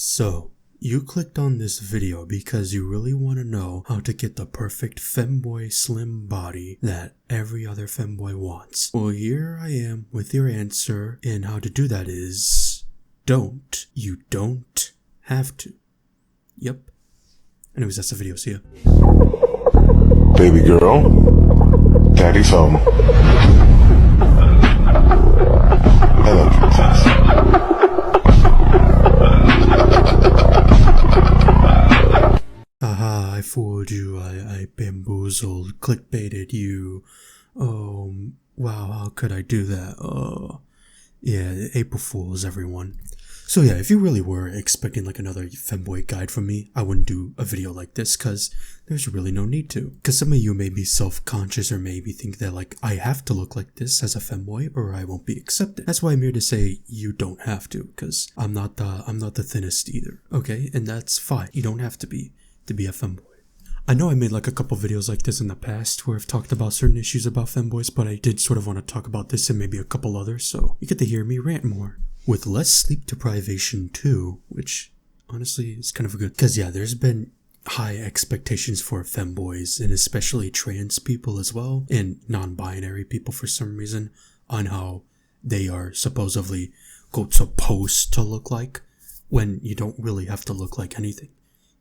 So, you clicked on this video because you really want to know how to get the perfect femboy slim body that every other femboy wants. Well, here I am with your answer, and how to do that is don't. You don't have to. Yep. Anyways, that's the video. See ya. Baby girl, daddy's home. Hello, princess. Haha, I fooled you. I bamboozled, clickbaited you. Oh, wow, how could I do that? Oh, yeah, April Fools, everyone. So yeah, if you really were expecting like another femboy guide from me, I wouldn't do a video like this because there's really no need to. Because some of you may be self-conscious or maybe think that like I have to look like this as a femboy or I won't be accepted. That's why I'm here to say you don't have to, because I'm not the thinnest either. Okay, and that's fine. You don't have to be a femboy. I know I made like a couple videos like this in the past where I've talked about certain issues about femboys, but I did sort of want to talk about this and maybe a couple others, so you get to hear me rant more. With less sleep deprivation too, which honestly is kind of good, because yeah, there's been high expectations for femboys and especially trans people as well, and non-binary people for some reason, on how they are supposedly, quote, supposed to look like, when you don't really have to look like anything.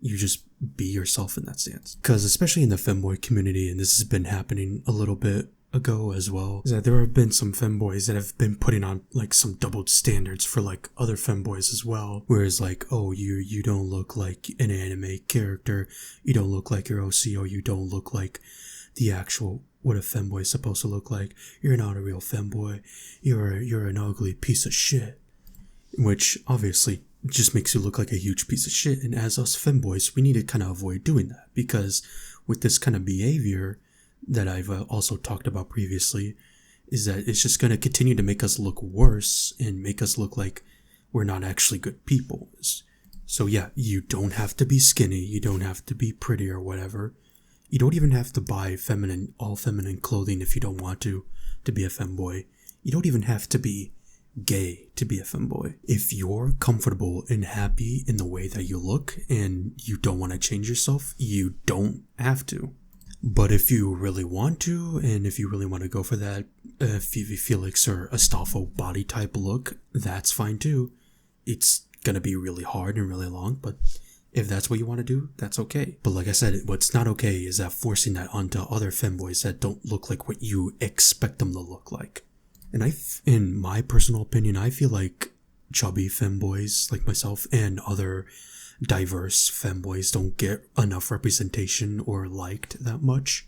You just be yourself in that stance. Because especially in the femboy community, and this has been happening a little bit ago as well, is that there have been some femboys that have been putting on like some doubled standards for like other femboys as well. Whereas like, oh, you don't look like an anime character, you don't look like your OCO, you don't look like the actual what a femboy is supposed to look like. You're not a real femboy. You're an ugly piece of shit. Which obviously just makes you look like a huge piece of shit. And as us femboys, we need to kind of avoid doing that, because with this kind of behavior that I've also talked about previously, is that it's just going to continue to make us look worse and make us look like we're not actually good people. So yeah, you don't have to be skinny, you don't have to be pretty or whatever. You don't even have to buy all feminine clothing if you don't want to be a femboy. You don't even have to be gay to be a femboy. If you're comfortable and happy in the way that you look and you don't want to change yourself, you don't have to. But if you really want to, and if you really want to go for that Phoebe Felix or Astolfo body type look, that's fine too. It's gonna be really hard and really long, but if that's what you want to do, that's okay. But like I said, what's not okay is that forcing that onto other femboys that don't look like what you expect them to look like. And in my personal opinion, I feel like chubby femboys like myself and other diverse femboys don't get enough representation or liked that much.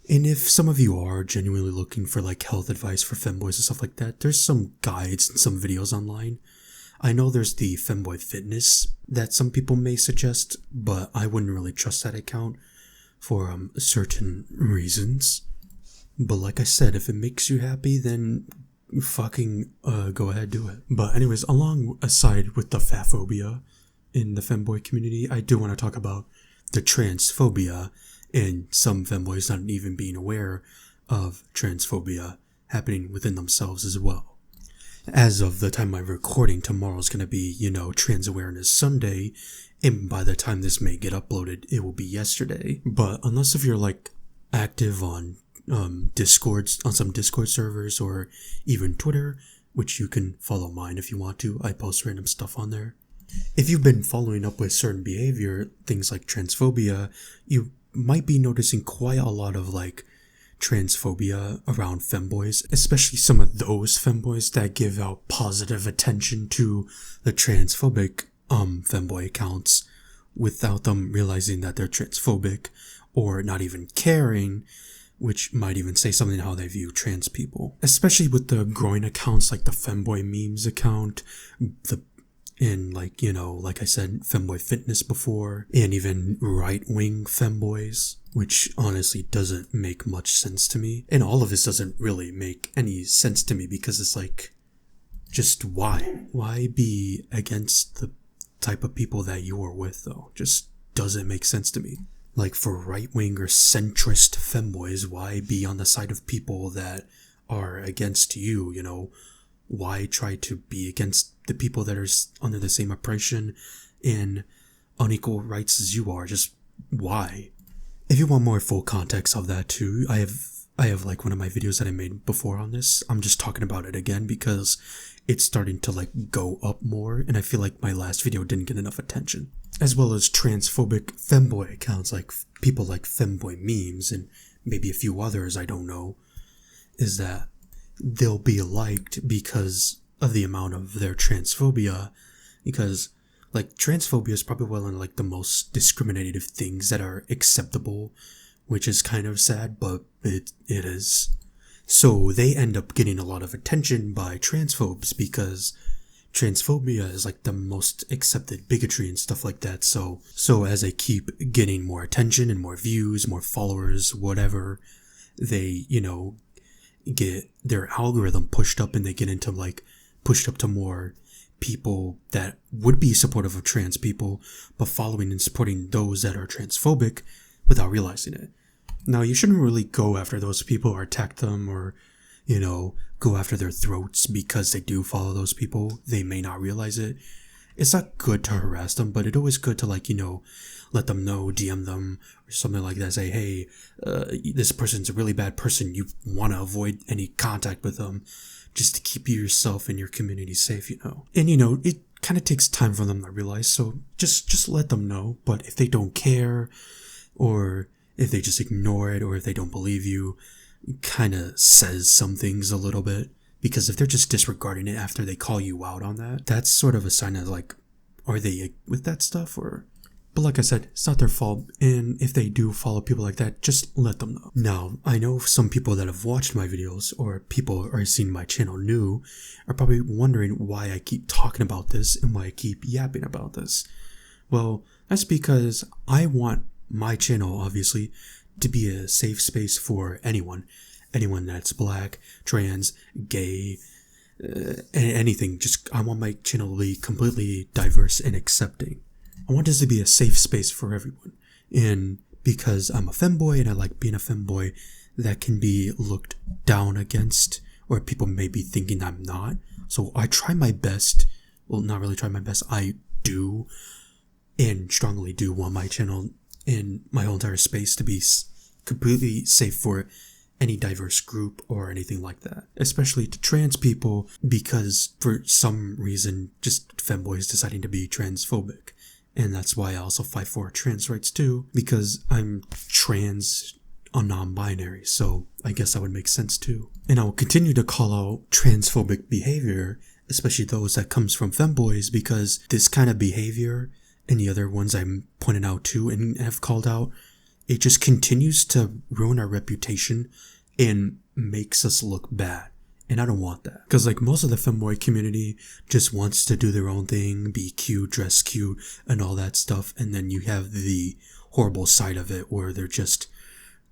And if some of you are genuinely looking for like health advice for femboys and stuff like that, there's some guides and some videos online. I know there's the Femboy Fitness that some people may suggest, but I wouldn't really trust that account for certain reasons. But like I said, if it makes you happy, then fucking go ahead, do it. But anyways, alongside with the fatphobia in the femboy community, I do want to talk about the transphobia and some femboys not even being aware of transphobia happening within themselves as well. As of the time I'm recording, tomorrow's going to be, Trans Awareness Sunday, and by the time this may get uploaded, it will be yesterday. But unless if you're like active on Discords, on some Discord servers or even Twitter, which you can follow mine if you want to, I post random stuff on there. If you've been following up with certain behavior, things like transphobia, you might be noticing quite a lot of like transphobia around femboys, especially some of those femboys that give out positive attention to the transphobic femboy accounts without them realizing that they're transphobic or not even caring, which might even say something how they view trans people. Especially with the growing accounts like the Femboy Memes account, like I said, Femboy Fitness before, and even right-wing femboys, which honestly doesn't make much sense to me. And all of this doesn't really make any sense to me because it's like, just why? Why be against the type of people that you are with though? Just doesn't make sense to me. Like for right-wing or centrist femboys, why be on the side of people that are against you, Why try to be against the people that are under the same oppression and unequal rights as you are? Just why? If you want more full context of that too, I have like one of my videos that I made before on this. I'm just talking about it again because it's starting to like go up more, and I feel like my last video didn't get enough attention. As well as transphobic femboy accounts, like people like Femboy memes and maybe a few others I don't know, is that they'll be liked because of the amount of their transphobia, because like transphobia is probably one of like the most discriminative things that are acceptable, which is kind of sad, but it is. So they end up getting a lot of attention by transphobes because transphobia is like the most accepted bigotry and stuff like that. So as they keep getting more attention and more views, more followers, whatever, they, get their algorithm pushed up, and they get into like pushed up to more people that would be supportive of trans people, but following and supporting those that are transphobic without realizing it. Now, you shouldn't really go after those people or attack them or, go after their throats because they do follow those people. They may not realize it. It's not good to harass them, but it's always good to let them know, DM them or something like that. Say, hey, this person's a really bad person. You want to avoid any contact with them just to keep yourself and your community safe, And, it kind of takes time for them to realize. So just let them know. But if they don't care, or if they just ignore it, or if they don't believe you, it kind of says some things a little bit. Because if they're just disregarding it after they call you out on that, that's sort of a sign of like, are they with that stuff? But like I said, it's not their fault. And if they do follow people like that, just let them know. Now, I know some people that have watched my videos, or people are seeing my channel new, are probably wondering why I keep talking about this and why I keep yapping about this. Well, that's because I want my channel, obviously, to be a safe space for anyone that's black, trans, gay, anything. Just I want my channel to be completely diverse and accepting. I want this to be a safe space for everyone. And because I'm a femboy and I like being a femboy, that can be looked down against, or people may be thinking I'm not. So I try my best. Well, not really try my best. I do and strongly do want my channel and my whole entire space to be completely safe for any diverse group or anything like that, especially to trans people, because for some reason just femboys deciding to be transphobic. And that's why I also fight for trans rights too, because I'm trans on non-binary, so I guess that would make sense too. And I will continue to call out transphobic behavior, especially those that comes from femboys, because this kind of behavior and the other ones I'm pointing out too and have called out, it just continues to ruin our reputation and makes us look bad. And I don't want that. Because like most of the femboy community just wants to do their own thing, be cute, dress cute, and all that stuff. And then you have the horrible side of it where they're just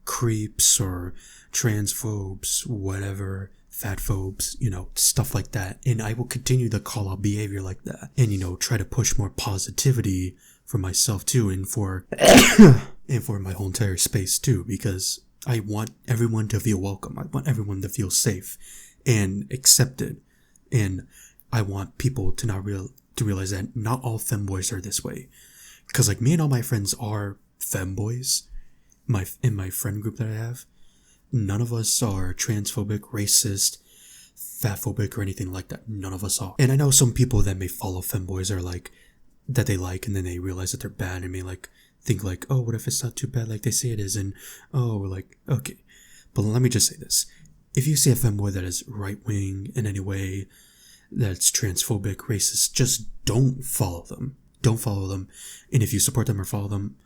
creeps or transphobes, whatever, fatphobes, stuff like that. And I will continue to call out behavior like that. And, try to push more positivity for myself too, and for and for my whole entire space too, because I want everyone to feel welcome. I want everyone to feel safe and accepted. And I want people to realize that not all femboys are this way. Because like me and all my friends are femboys. In my friend group that I have, none of us are transphobic, racist, fatphobic, or anything like that. None of us are. And I know some people that may follow femboys are like, that they like, and then they realize that they're bad and may like think like, oh, what if it's not too bad like they say it is? And oh, like, okay. But let me just say this. If you see a femboy that is right-wing in any way, that's transphobic, racist, just don't follow them. Don't follow them. And if you support them or follow them,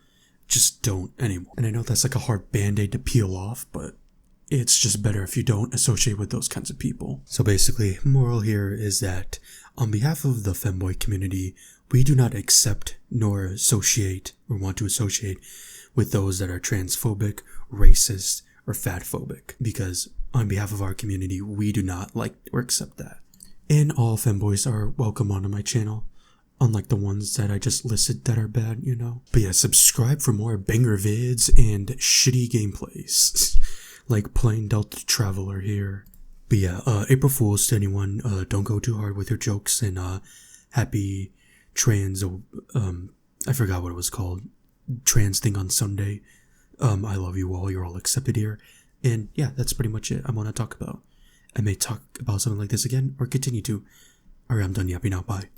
just don't anymore. And I know that's like a hard band-aid to peel off, but it's just better if you don't associate with those kinds of people. So basically, moral here is that on behalf of the femboy community, we do not accept nor associate or want to associate with those that are transphobic, racist, or fatphobic, because on behalf of our community, we do not like or accept that. And all femboys are welcome onto my channel, unlike the ones that I just listed that are bad, But yeah, subscribe for more banger vids and shitty gameplays, like Plain Delta Traveler here. But yeah, April Fools to anyone. Don't go too hard with your jokes, and happy trans. I forgot what it was called. Trans thing on Sunday. I love you all. You're all accepted here. And yeah, that's pretty much it I want to talk about. I may talk about something like this again or continue to. Alright, I'm done yapping now. Bye.